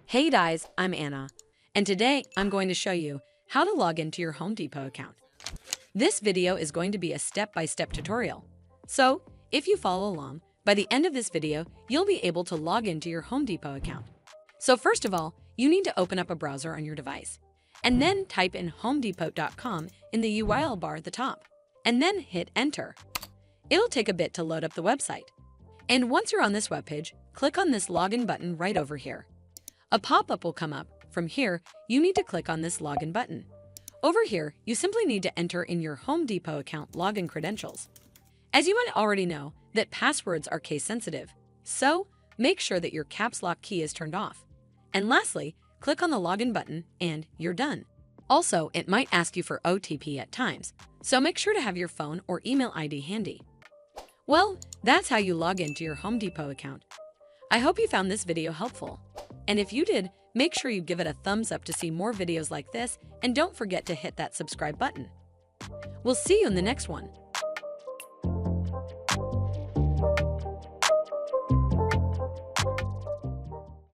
Hey guys, I'm Anna, and today I'm going to show you how to log into your Home Depot account. This video is going to be a step-by-step tutorial. So, if you follow along, by the end of this video, you'll be able to log into your Home Depot account. So first of all, you need to open up a browser on your device, and then type in homedepot.com in the URL bar at the top, and then hit enter. It'll take a bit to load up the website. And once you're on this webpage, click on this login button right over here. A pop-up will come up. From here, you need to click on this login button. Over here, you simply need to enter in your Home Depot account login credentials. As you might already know, that passwords are case sensitive, so make sure that your caps lock key is turned off. And lastly, click on the login button and you're done. Also, it might ask you for OTP at times, so make sure to have your phone or email ID handy. Well, that's how you log into your Home Depot account. I hope you found this video helpful. And if you did, make sure you give it a thumbs up to see more videos like this, and don't forget to hit that subscribe button. We'll see you in the next one.